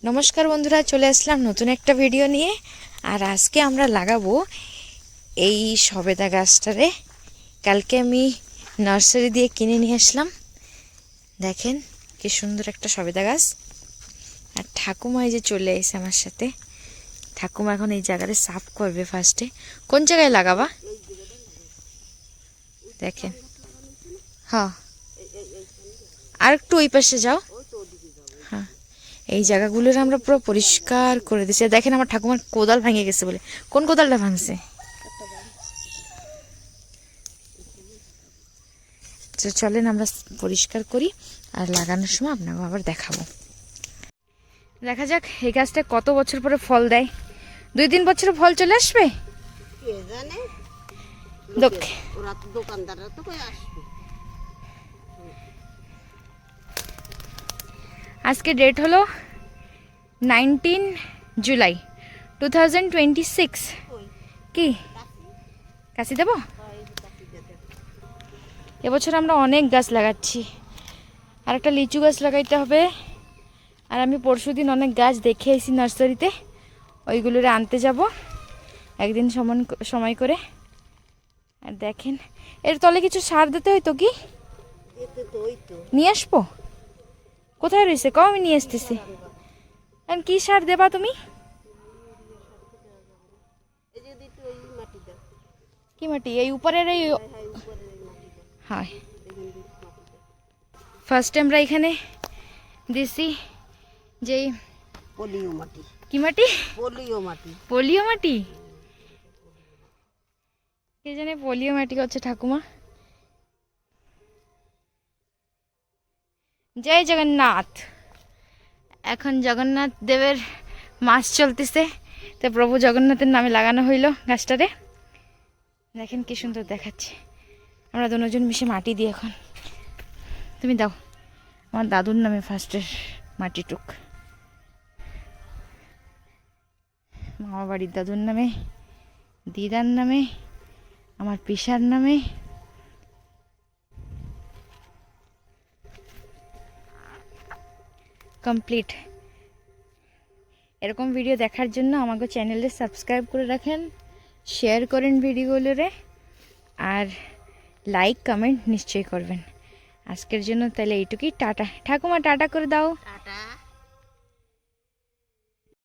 নমস্কার বন্ধুরা, চলে আসলাম নতুন একটা ভিডিও নিয়ে। আর আজকে আমরা লাগাবো এই সবেদা গাছটারে। কালকে আমি নার্সারি দিয়ে কিনে নিয়ে আসলাম। দেখেন কি সুন্দর একটা সবেদা গাছ। আর ঠাকুমা এই যে চলে এসে আমার সাথে। ঠাকুমা এখন এই জায়গাটা সাফ করবে ফার্স্টে। কোন জায়গায় লাগাবা? দেখেন, হ্যাঁ, আর একটু ওই পাশে যাও। হ্যাঁ, এই জায়গাগুলোর আমরা পুরো পরিষ্কার করে দিচ্ছি। দেখেন আমার ঠাকুমার কোদাল ভেঙে গেছে বলে। কোন কোদালটা ভাঙছে? তো চলেন আমরা পরিষ্কার করি, আর লাগানোর সময় আপনাকে আবার দেখাবো। দেখা যাক এই গাছটা কত বছর পরে ফল দেয়। 2-3 বছরে ফল চলে আসবে। আজকে ডেট হলো 19 জুলাই 2026। কি কাশি দেবো? এবছর আমরা অনেক গাছ লাগাচ্ছি। আর একটা লিচু গাছ লাগাইতে হবে। আর আমি পরশুদিন অনেক গাছ দেখে এসেছি নার্সারিতে, ওইগুলোরে আনতে যাব একদিন সময় করে। আর দেখেন এর তলে কিছু সার দিতে হইতো, কি নিয়ে আসবো? কোথায় রয়েছে? কম আমি নিয়ে আসতেছি। এখন কি সার দেবা তুমি? কি মাটি? এই উপরের এই? হ্যাঁ, ফার্স্টে আমরা এখানে দিছি যে পলিও মাটি। কি মাটি? পলিও মাটি। পলিও মাটি? কে জানে পলিও মাটি হচ্ছে ঠাকুমা। জয় জগন্নাথ। এখন জগন্নাথ দেবের মাস চলতেছে, তো প্রভু জগন্নাথের নামে লাগানো হইল গাছটারে। দেখেন কি সুন্দর দেখাচ্ছে। আমরা দুজন মিশে মাটি দিই এখন। তুমি দাও আমার দাদুর নামে ফার্স্টের মাটিটুক, মামা বাড়ির দাদুর নামে, দিদার নামে, আমার পিসার নামে। কমপ্লিট। এরকম ভিডিও দেখার জন্য আমাকে চ্যানেলে সাবস্ক্রাইব করে রাখেন, শেয়ার করেন ভিডিওগুলোরে, আর লাইক কমেন্ট নিশ্চয়ই করবেন। আজকের জন্য তাহলে এইটুকুই। টাটা। ঠাকুমা টাটা করে দাও। টাটা।